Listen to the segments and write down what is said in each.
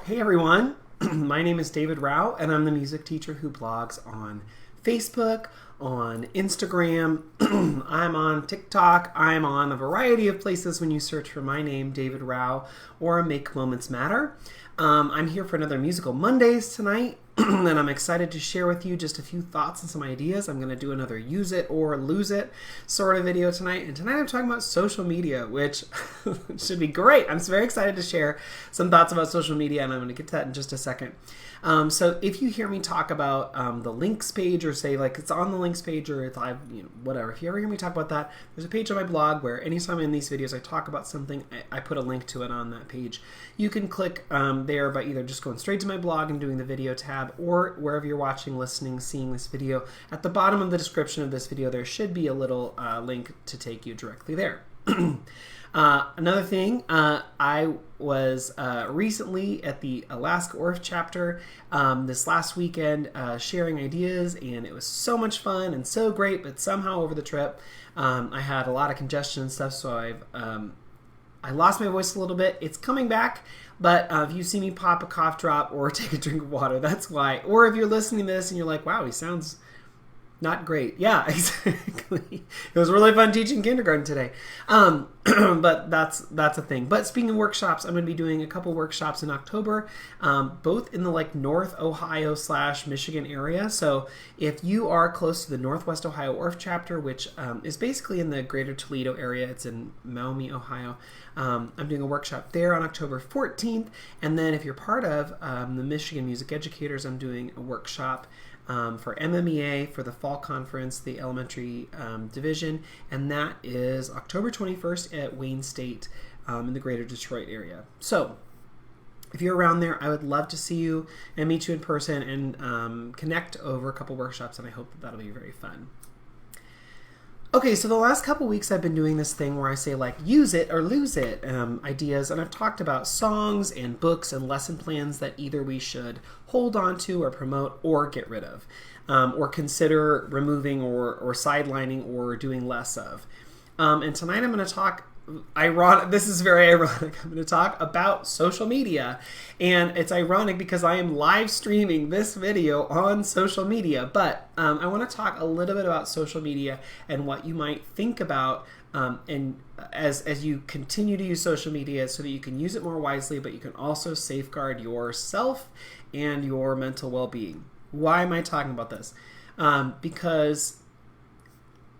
Hey everyone, my name is David Rao and I'm the music teacher who blogs on Facebook, on Instagram, I'm on TikTok, I'm on a variety of places when you search for my name, David Rao, or Make Moments Matter. I'm here for another Musical Mondays tonight, and I'm excited to share with you just a few thoughts and some ideas. I'm going to do another use it or lose it sort of video tonight, and tonight I'm talking about social media, which should be great. I'm very excited to share some thoughts about social media, and I'm going to get to that in just a second. So if you hear me talk about the links page, or say like it's on the links page, or if I've, whatever, if you ever hear me talk about that, there's a page on my blog where anytime in these videos I talk about something, I put a link to it on that page. You can click there by either just going straight to my blog and doing the video tab, or wherever you're watching, listening, seeing this video. At the bottom of the description of this video, there should be a little link to take you directly there. Another thing, I was recently at the Alaska Orph chapter this last weekend sharing ideas, and it was so much fun and so great, but somehow over the trip I had a lot of congestion and stuff, so I lost my voice a little bit. It's coming back, but if you see me pop a cough drop or take a drink of water, that's why. Or if you're listening to this and you're like, wow, he sounds not great. Yeah, exactly. It was really fun teaching kindergarten today. But that's a thing. But speaking of workshops, I'm going to be doing a couple workshops in October, both in the North Ohio / Michigan area. So if you are close to the Northwest Ohio Orph chapter, which is basically in the greater Toledo area, it's in Maumee, Ohio. I'm doing a workshop there on October 14th. And then if you're part of the Michigan Music Educators, I'm doing a workshop for MMEA for the fall conference, the elementary division, and that is October 21st at Wayne State in the greater Detroit area. So if you're around there, I would love to see you and meet you in person and connect over a couple workshops, and I hope that'll be very fun. Okay, so the last couple weeks I've been doing this thing where I say use it or lose it ideas, and I've talked about songs and books and lesson plans that either we should hold on to or promote or get rid of, or consider removing or sidelining or doing less of. And tonight I'm going to talk, this is very ironic, I'm going to talk about social media, and it's ironic because I am live streaming this video on social media, but I want to talk a little bit about social media and what you might think about and as you continue to use social media so that you can use it more wisely, but you can also safeguard yourself and your mental well-being. Why am I talking about this? Because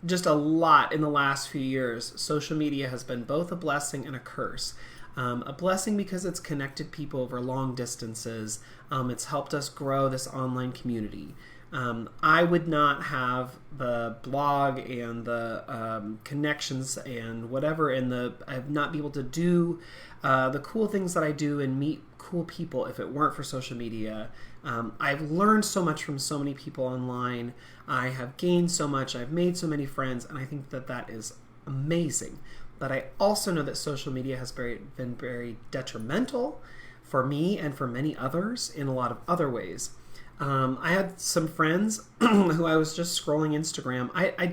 just a lot in the last few years, social media has been both a blessing and a curse. A blessing because it's connected people over long distances. It's helped us grow this online community. I would not have the blog and the connections and whatever, I'd not be able to do the cool things that I do and meet cool people if it weren't for social media. I've learned so much from so many people online. I have gained so much. I've made so many friends, and I think that that is amazing. But I also know that social media has been very detrimental for me and for many others in a lot of other ways. I had some friends who I was just scrolling Instagram. I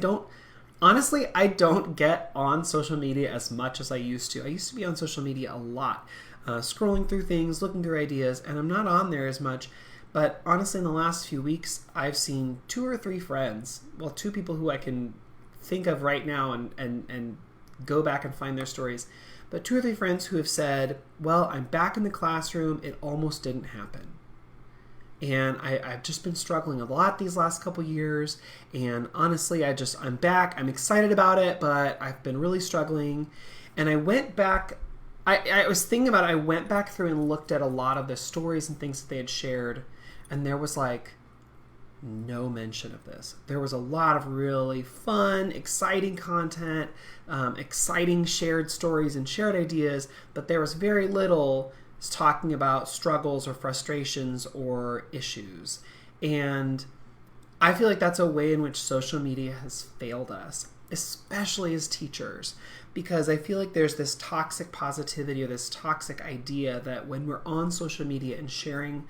don't get on social media as much as I used to. I used to be on social media a lot, scrolling through things, looking through ideas, and I'm not on there as much. But honestly, in the last few weeks, I've seen 2 or 3 friends, 2 people who I can think of right now and go back and find their stories, but 2 or 3 friends who have said, well, I'm back in the classroom, it almost didn't happen. And I've just been struggling a lot these last couple years, and honestly, I'm back, I'm excited about it, but I've been really struggling. And I went back, I was thinking about it, I went back through and looked at a lot of the stories and things that they had shared, and there was no mention of this. There was a lot of really fun, exciting content, exciting shared stories and shared ideas, but there was very little talking about struggles or frustrations or issues. And I feel like that's a way in which social media has failed us, especially as teachers, because I feel like there's this toxic positivity or this toxic idea that when we're on social media and sharing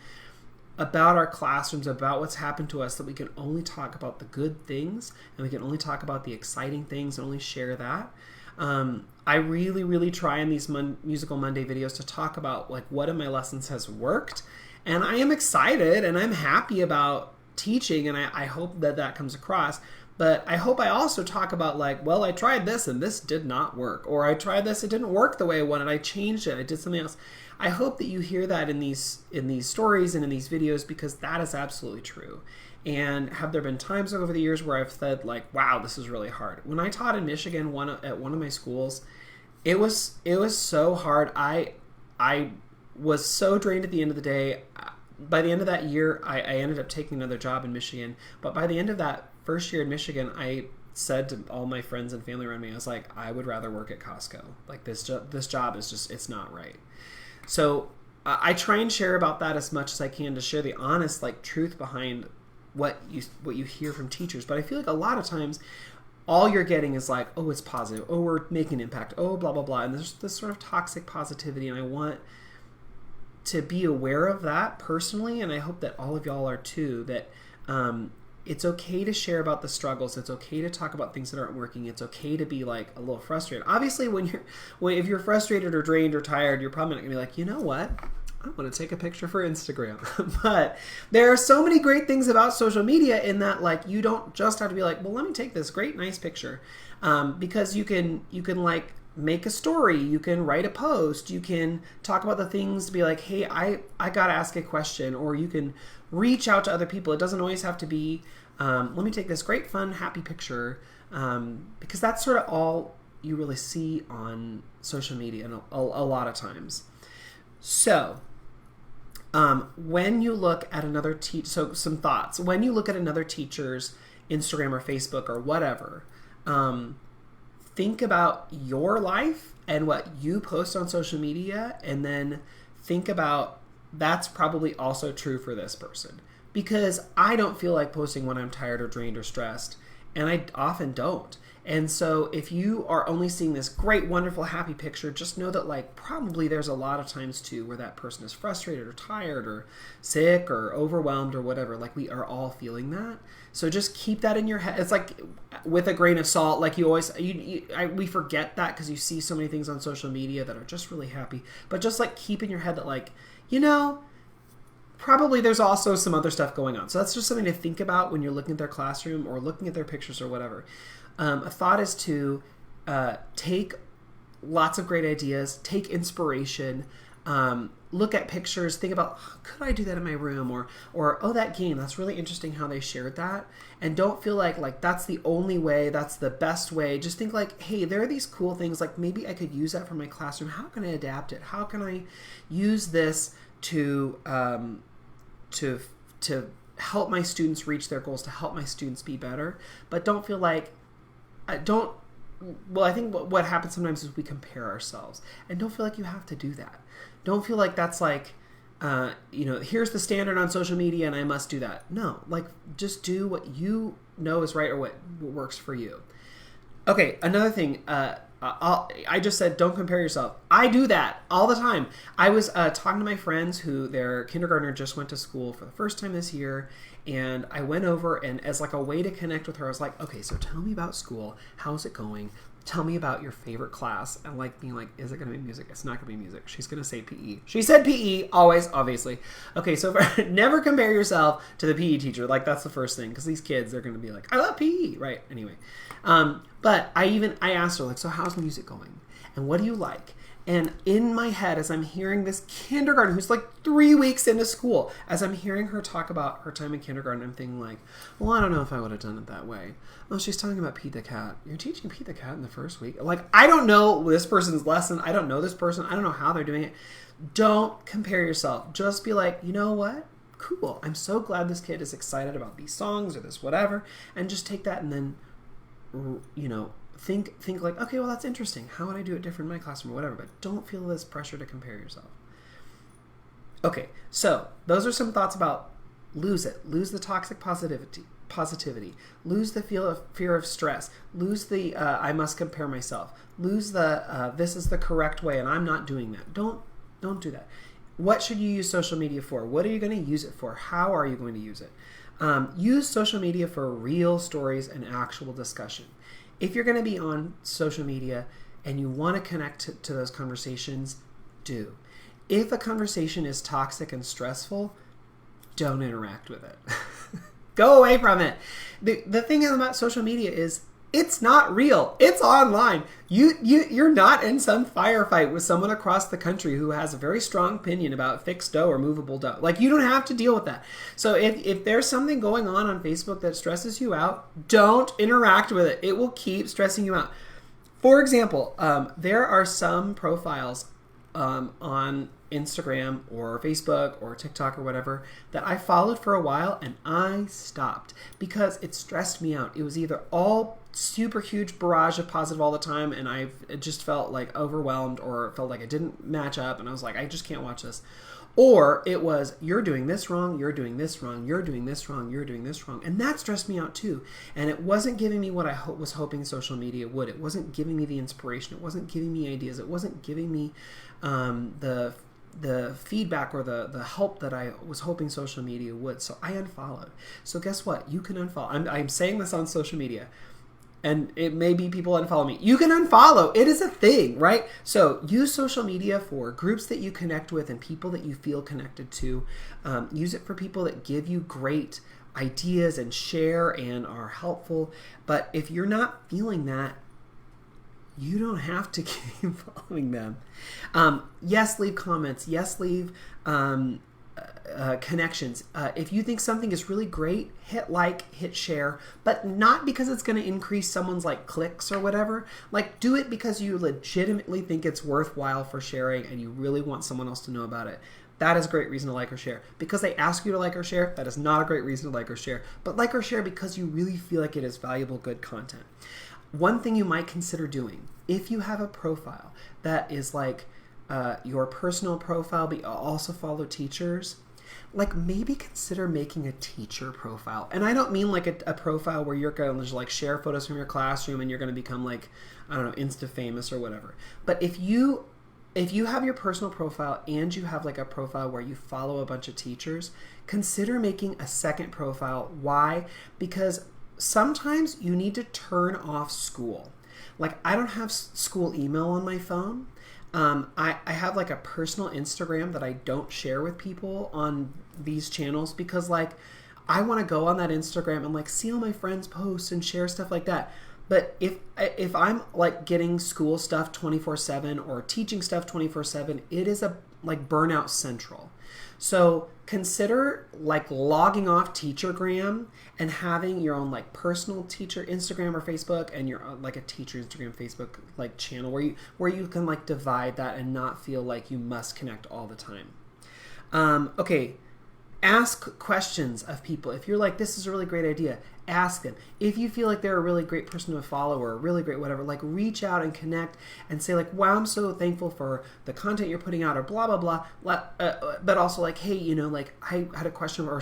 about our classrooms, about what's happened to us, that we can only talk about the good things and we can only talk about the exciting things and only share that. I really, really try in these Musical Monday videos to talk about like what in my lessons has worked. And I am excited and I'm happy about teaching, and I hope that that comes across. But I hope I also talk about like, well, I tried this and this did not work. Or I tried this, it didn't work the way I wanted. I changed it. I did something else. I hope that you hear that in these stories and in these videos, because that is absolutely true. And have there been times over the years where I've said like, wow, this is really hard. When I taught in Michigan at one of my schools, it was so hard. I was so drained at the end of the day. By the end of that year, I ended up taking another job in Michigan. But by the end of that first year in Michigan, I said to all my friends and family around me, I was like, I would rather work at Costco. Like this job is just, it's not right. So I try and share about that as much as I can to share the honest like truth behind what you hear from teachers. But I feel like a lot of times all you're getting is like, oh, it's positive. Oh, we're making an impact. Oh, blah, blah, blah. And there's this sort of toxic positivity. And I want to be aware of that personally. And I hope that all of y'all are too, that it's okay to share about the struggles. It's okay to talk about things that aren't working. It's okay to be like a little frustrated. Obviously, if you're frustrated or drained or tired, you're probably not gonna be like, you know what? I want to take a picture for Instagram. But there are so many great things about social media in that like you don't just have to be like, well, let me take this great nice picture, because you can like make a story, you can write a post, you can talk about the things to be like, hey, I gotta ask a question, or you can reach out to other people. It doesn't always have to be let me take this great fun happy picture, because that's sort of all you really see on social media and a lot of times. So when you look at another so some thoughts. When you look at another teacher's Instagram or Facebook or whatever, think about your life and what you post on social media, and then think about that's probably also true for this person. Because I don't feel like posting when I'm tired or drained or stressed, and I often don't. And so if you are only seeing this great, wonderful, happy picture, just know that like probably there's a lot of times too where that person is frustrated or tired or sick or overwhelmed or whatever. Like we are all feeling that. So just keep that in your head. It's like with a grain of salt. Like you always, we forget that because you see so many things on social media that are just really happy. But just like keep in your head that like, probably there's also some other stuff going on. So that's just something to think about when you're looking at their classroom or looking at their pictures or whatever. A thought is to take lots of great ideas, take inspiration, look at pictures, think about, could I do that in my room? Or oh, that game, that's really interesting how they shared that. And don't feel like that's the only way, that's the best way. Just think like, hey, there are these cool things, like maybe I could use that for my classroom. How can I adapt it? How can I use this to help my students reach their goals, to help my students be better? But don't feel like, I think what happens sometimes is we compare ourselves, and don't feel like you have to do that. Don't feel like that's like, here's the standard on social media and I must do that. No, like just do what you know is right or what works for you. Okay, another thing, I just said don't compare yourself. I do that all the time. I was talking to my friends who their kindergartner just went to school for the first time this year, and I went over and as like a way to connect with her, I was like, okay, so tell me about school. How's it going? Tell me about your favorite class. And like being like, is it going to be music? It's not going to be music. She's going to say PE. She said PE, always, obviously. Okay, so never compare yourself to the PE teacher. Like that's the first thing, because these kids, they're going to be like, I love PE, right? Anyway. But I asked her, like, so how's music going? And what do you like? And in my head, as I'm hearing this kindergarten, who's like 3 weeks into school, as I'm hearing her talk about her time in kindergarten, I'm thinking like, well, I don't know if I would have done it that way. Oh, she's talking about Pete the Cat. You're teaching Pete the Cat in the first week? Like, I don't know this person's lesson. I don't know this person. I don't know how they're doing it. Don't compare yourself. Just be like, you know what? Cool. I'm so glad this kid is excited about these songs or this whatever. And just take that and then, think like, okay, well, that's interesting. How would I do it different in my classroom or whatever? But don't feel this pressure to compare yourself. Okay, so those are some thoughts about lose it. Lose the toxic positivity. Lose the fear of stress. Lose the I must compare myself. Lose the this is the correct way and I'm not doing that. Don't do that. What should you use social media for? What are you going to use it for? How are you going to use it? Use social media for real stories and actual discussion. If you're going to be on social media, and you want to connect to those conversations, do. If a conversation is toxic and stressful, don't interact with it. Go away from it. The thing about social media is it's not real. It's online. You're not in some firefight with someone across the country who has a very strong opinion about fixed dough or movable dough. Like, you don't have to deal with that. So if there's something going on Facebook that stresses you out, don't interact with it. It will keep stressing you out. For example, there are some profiles on Instagram or Facebook or TikTok or whatever that I followed for a while and I stopped because it stressed me out. It was either all super huge barrage of positive all the time and I just felt like overwhelmed or felt like it didn't match up and I was like, I just can't watch this. Or it was, you're doing this wrong, you're doing this wrong, you're doing this wrong, you're doing this wrong. And that stressed me out too. And it wasn't giving me what I was hoping social media would. It wasn't giving me the inspiration. It wasn't giving me ideas. It wasn't giving me the feedback or the help that I was hoping social media would. So I unfollowed. So guess what? You can unfollow. I'm saying this on social media. And it may be people unfollow me. You can unfollow. It is a thing, right? So use social media for groups that you connect with and people that you feel connected to. Use it for people that give you great ideas and share and are helpful. But if you're not feeling that, you don't have to keep following them. Yes, leave comments. Yes, leave connections. If you think something is really great, hit like, hit share, but not because it's going to increase someone's like clicks or whatever. Like, do it because you legitimately think it's worthwhile for sharing and you really want someone else to know about it. That is a great reason to like or share. Because they ask you to like or share, that is not a great reason to like or share. But like or share because you really feel like it is valuable, good content. One thing you might consider doing, if you have a profile that is like your personal profile, but you also follow teachers, like maybe consider making a teacher profile. And I don't mean like a profile where you're going to just like share photos from your classroom and you're going to become like, I don't know, Insta famous or whatever. But if you have your personal profile and you have like a profile where you follow a bunch of teachers, consider making a second profile. Why? Because sometimes you need to turn off school. Like, I don't have school email on my phone. I have like a personal Instagram that I don't share with people on these channels because like I want to go on that Instagram and like see all my friends post and share stuff like that. But if I'm like getting school stuff 24/7 or teaching stuff 24/7, it is a like burnout central. So consider like logging off Teachergram and having your own like personal teacher Instagram or Facebook and your like a teacher Instagram, Facebook like channel where you can like divide that and not feel like you must connect all the time. Okay. Ask questions of people. If you're like, this is a really great idea, ask them. If you feel like they're a really great person to follow or a really great whatever, like reach out and connect and say like, wow, I'm so thankful for the content you're putting out or blah, blah, blah. But also like, hey, you know, like I had a question or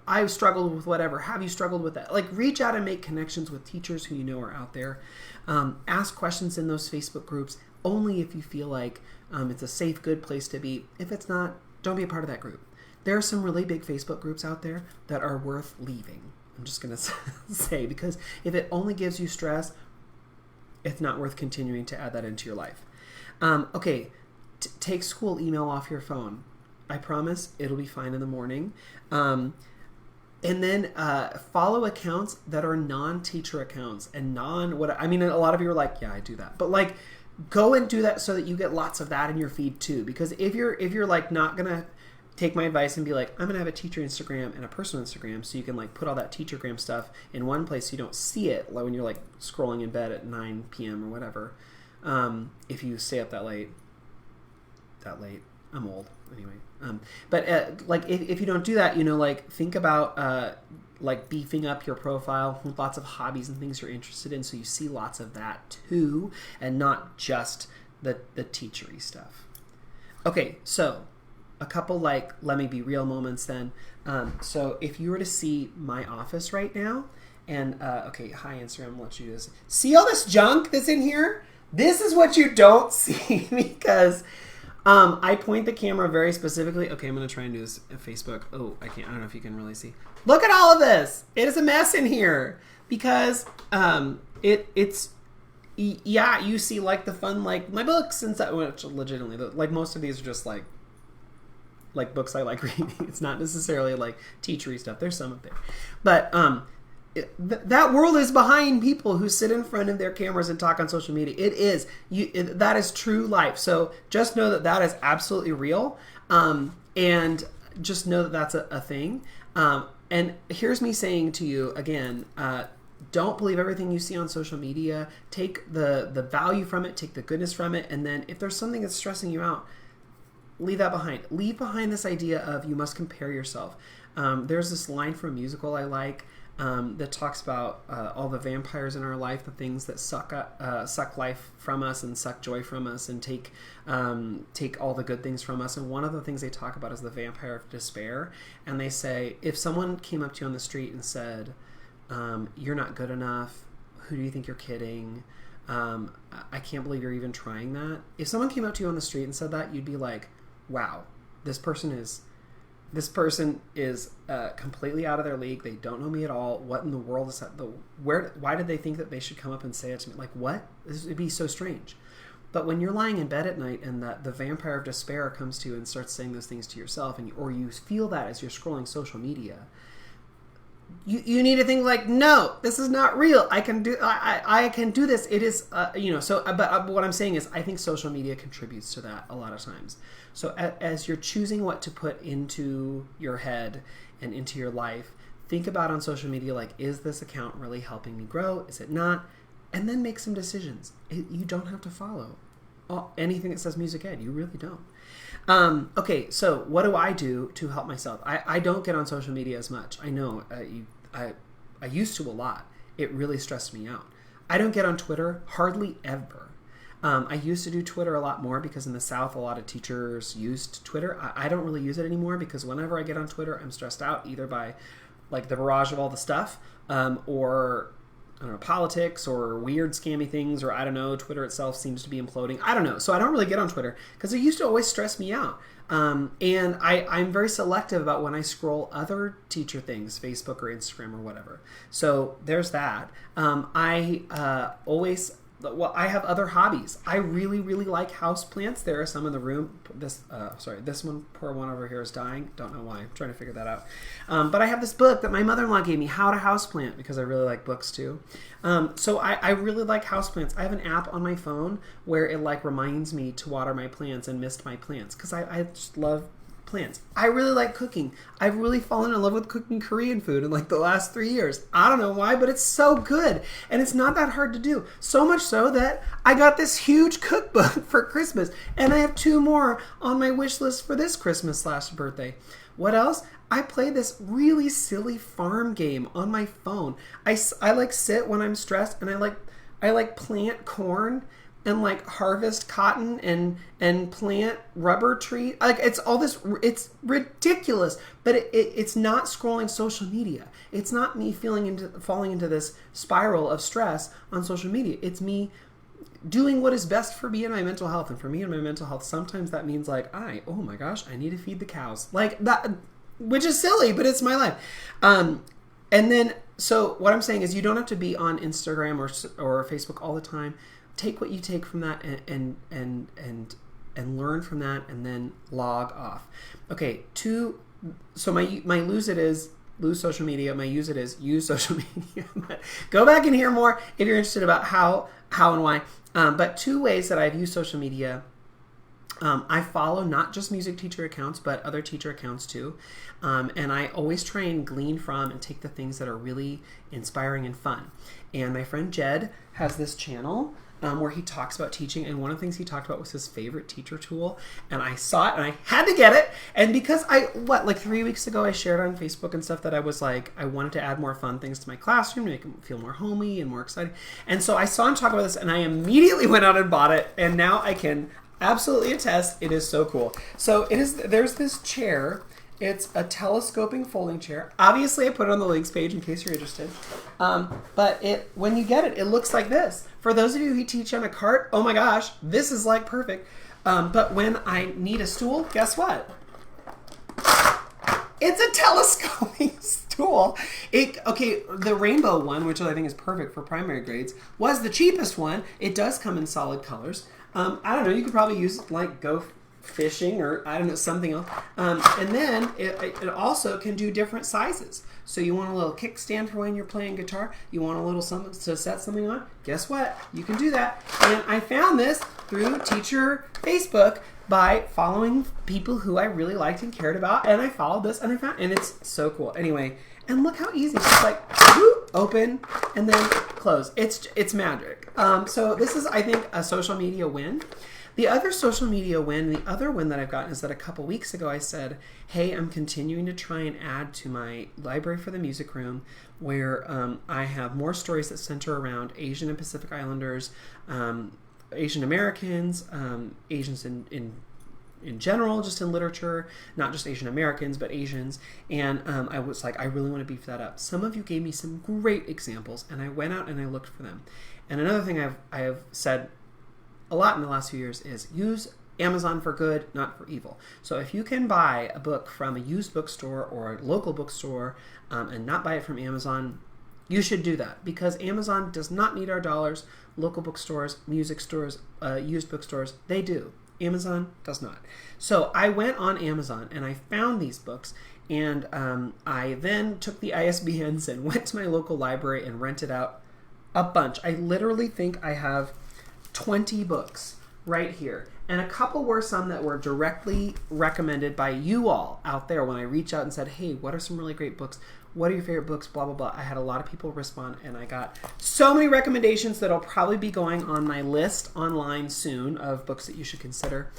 I struggled with whatever. Have you struggled with that? Like reach out and make connections with teachers who you know are out there. Ask questions in those Facebook groups only if you feel like it's a safe, good place to be. If it's not, don't be a part of that group. There are some really big Facebook groups out there that are worth leaving. I'm just going to say, because if it only gives you stress, it's not worth continuing to add that into your life. Okay, take school email off your phone. I promise it'll be fine in the morning. And then follow accounts that are non-teacher accounts and I mean, a lot of you are like, yeah, I do that. But like, go and do that so that you get lots of that in your feed too. Because if you're like not going to take my advice and be like, I'm going to have a teacher Instagram and a personal Instagram so you can like put all that Teachergram stuff in one place so you don't see it when you're like scrolling in bed at 9 p.m. or whatever. If you stay up that late, I'm old anyway. But like if you don't do that, you know, like think about like beefing up your profile with lots of hobbies and things you're interested in so you see lots of that too and not just the teachery stuff. Okay, so a couple like let me be real moments then. So if you were to see my office right now and okay, hi Instagram, I'll let you do this. See all this junk that's in here? This is what you don't see because I point the camera very specifically. Okay, I'm going to try and do this at Facebook. Oh, I can't. I don't know if you can really see. Look at all of this. It is a mess in here because it's yeah, you see like the fun, like my books and stuff, which legitimately, like most of these are just like books I like reading. It's not necessarily like teachery stuff. There's some up there, but that world is behind people who sit in front of their cameras and talk on social media. It is that is true life. So just know that is absolutely real, and just know that that's a thing. And here's me saying to you again. Don't believe everything you see on social media. Take the value from it, take the goodness from it, and then if there's something that's stressing you out, leave that behind. Leave behind this idea of you must compare yourself. There's this line from a musical I like that talks about all the vampires in our life, the things that suck life from us and suck joy from us and take all the good things from us. And one of the things they talk about is the vampire of despair. And they say, if someone came up to you on the street and said, you're not good enough, who do you think you're kidding? I can't believe you're even trying that. If someone came up to you on the street and said that, you'd be like, wow, this person is completely out of their league. They don't know me at all. What in the world is that? Why did they think that they should come up and say it to me? Like, what? This would be so strange. But when you're lying in bed at night and the vampire of despair comes to you and starts saying those things to yourself, or you feel that as you're scrolling social media, you need to think like, no, this is not real. I can do this. It is, but what I'm saying is I think social media contributes to that a lot of times. So as you're choosing what to put into your head and into your life, think about on social media, like, is this account really helping me grow? Is it not? And then make some decisions. You don't have to follow anything that says music ed. You really don't. Okay, so what do I do to help myself? I don't get on social media as much. I know I used to a lot. It really stressed me out. I don't get on Twitter hardly ever. I used to do Twitter a lot more because in the South, a lot of teachers used Twitter. I don't really use it anymore because whenever I get on Twitter, I'm stressed out either by like the barrage of all the stuff or I don't know, politics or weird scammy things, or I don't know, Twitter itself seems to be imploding. I don't know. So I don't really get on Twitter because it used to always stress me out. And I'm very selective about when I scroll other teacher things, Facebook or Instagram or whatever. So there's that. I have other hobbies. I really, really like houseplants. There are some in the room. This one, poor one over here is dying. Don't know why. I'm trying to figure that out. But I have this book that my mother-in-law gave me, How to Houseplant, because I really like books too. So I really like houseplants. I have an app on my phone where it like reminds me to water my plants and mist my plants because I just love plants. I really like cooking. I've really fallen in love with cooking Korean food in like the last 3 years. I don't know why, but it's so good. And it's not that hard to do. So much so that I got this huge cookbook for Christmas. And I have 2 more on my wish list for this Christmas/birthday. What else? I play this really silly farm game on my phone. I like sit when I'm stressed and I like plant corn and like harvest cotton and plant rubber tree. Like it's all this, it's ridiculous, but it's not scrolling social media. It's not me falling into this spiral of stress on social media. It's me doing what is best for me and my mental health. And for me and my mental health, sometimes that means like, oh my gosh, I need to feed the cows. Like that, which is silly, but it's my life. And then, so what I'm saying is you don't have to be on Instagram or Facebook all the time. Take what you take from that and learn from that, and then log off. Okay, so my lose it is lose social media. My use it is use social media. But go back and hear more if you're interested about how and why. But 2 ways that I've used social media. I follow not just music teacher accounts, but other teacher accounts too. And I always try and glean from and take the things that are really inspiring and fun. And my friend Jed has this channel where he talks about teaching, and one of the things he talked about was his favorite teacher tool, and I saw it and I had to get it. And because 3 weeks ago I shared on Facebook and stuff that I was like, I wanted to add more fun things to my classroom to make it feel more homey and more exciting. And so I saw him talk about this and I immediately went out and bought it, and now I can absolutely attest it is so cool. So there's this chair. It's a telescoping folding chair. Obviously, I put it on the links page in case you're interested. But when you get it, it looks like this. For those of you who teach on a cart, oh my gosh, this is like perfect. But when I need a stool, guess what? It's a telescoping stool. The rainbow one, which I think is perfect for primary grades, was the cheapest one. It does come in solid colors. I don't know, you could probably use it like go fishing or I don't know, something else. And then it also can do different sizes. So you want a little kickstand for when you're playing guitar, you want a little something to set something on, guess what? You can do that. And I found this through Teacher Facebook by following people who I really liked and cared about, and I followed this and and it's so cool. Anyway, and look how easy. It's just like whoop, open and then close. It's magic. So this is, I think, a social media win. The other social media win, the other win that I've gotten is that a couple weeks ago I said, hey, I'm continuing to try and add to my library for the music room where I have more stories that center around Asian and Pacific Islanders, Asian Americans, Asians in general, just in literature, not just Asian Americans, but Asians. And I was like, I really want to beef that up. Some of you gave me some great examples, and I went out and I looked for them. And another thing I have said a lot in the last few years is use Amazon for good, not for evil. So if you can buy a book from a used bookstore or a local bookstore and not buy it from Amazon, you should do that because Amazon does not need our dollars. Local bookstores, music stores, used bookstores, they do. Amazon does not. So I went on Amazon and I found these books, and I then took the ISBNs and went to my local library and rented out a bunch. I literally think I have 20 books right here. And a couple were some that were directly recommended by you all out there when I reached out and said, hey, what are some really great books? What are your favorite books? Blah, blah, blah. I had a lot of people respond, and I got so many recommendations that'll probably be going on my list online soon of books that you should consider.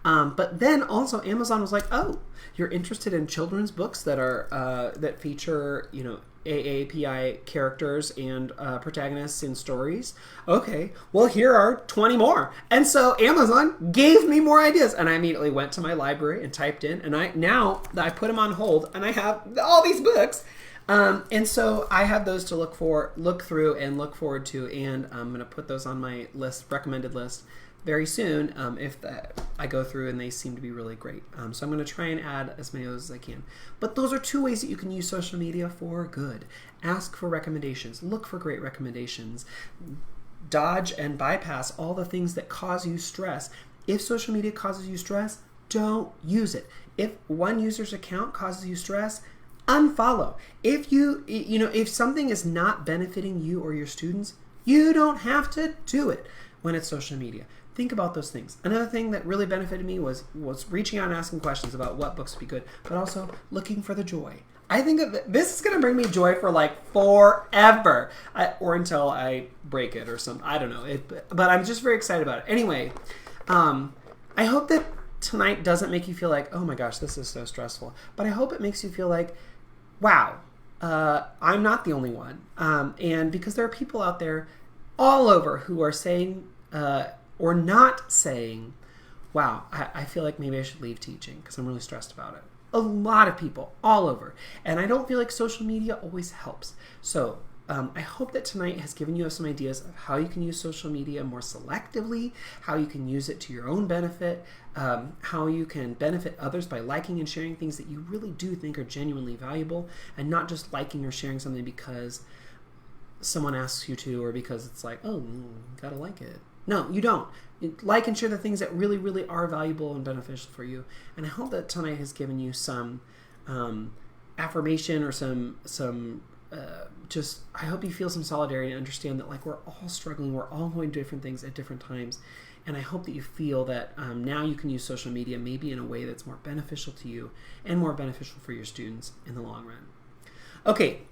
But then also Amazon was like, oh, you're interested in children's books that are that feature, AAPI characters and protagonists in stories. Okay, well, here are 20 more. And so Amazon gave me more ideas, and I immediately went to my library and typed in, and I put them on hold, and I have all these books. And so I have those to look through and look forward to, and I'm going to put those on my recommended list very soon if I go through and they seem to be really great. So I'm going to try and add as many of those as I can. But those are two ways that you can use social media for good. Ask for recommendations. Look for great recommendations. Dodge and bypass all the things that cause you stress. If social media causes you stress, don't use it. If one user's account causes you stress, unfollow. If something is not benefiting you or your students, you don't have to do it when it's social media. Think about those things. Another thing that really benefited me was reaching out and asking questions about what books would be good, but also looking for the joy. I think this is going to bring me joy for like forever, or until I break it or something. I don't know. But I'm just very excited about it. Anyway, I hope that tonight doesn't make you feel like, oh my gosh, this is so stressful. But I hope it makes you feel like, wow, I'm not the only one. And because there are people out there all over who are saying or not saying, wow, I feel like maybe I should leave teaching because I'm really stressed about it. A lot of people all over. And I don't feel like social media always helps. So I hope that tonight has given you some ideas of how you can use social media more selectively, how you can use it to your own benefit, how you can benefit others by liking and sharing things that you really do think are genuinely valuable, and not just liking or sharing something because someone asks you to or because it's like, oh, you gotta like it. No, you don't. Like and share the things that really, really are valuable and beneficial for you. And I hope that tonight has given you some affirmation or just, I hope you feel some solidarity and understand that like we're all struggling, we're all going to different things at different times. And I hope that you feel that now you can use social media maybe in a way that's more beneficial to you and more beneficial for your students in the long run. Okay,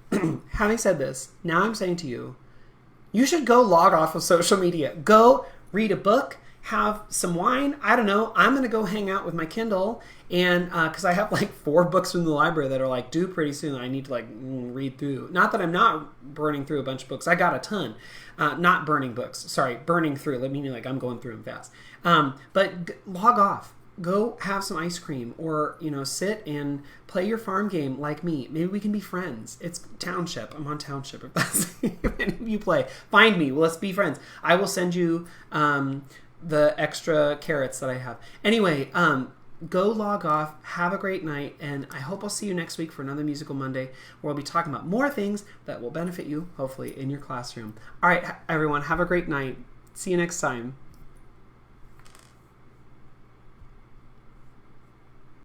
having said this, now I'm saying to you, you should go log off of social media. Go read a book, have some wine. I don't know. I'm going to go hang out with my Kindle, and because I have like 4 books from the library that are like due pretty soon. I need to like read through. Not that I'm not burning through a bunch of books. I got a ton. Not burning books. Sorry, burning through. Let me mean like I'm going through them fast. But log off. Go have some ice cream, or sit and play your farm game like me. Maybe we can be friends. It's Township. I'm on Township. If that's if any of you play, find me. Well, let's be friends. I will send you the extra carrots that I have. Anyway, go log off, have a great night, and I hope I'll see you next week for another Musical Monday where we'll be talking about more things that will benefit you, hopefully, in your classroom. All right, everyone, have a great night. See you next time.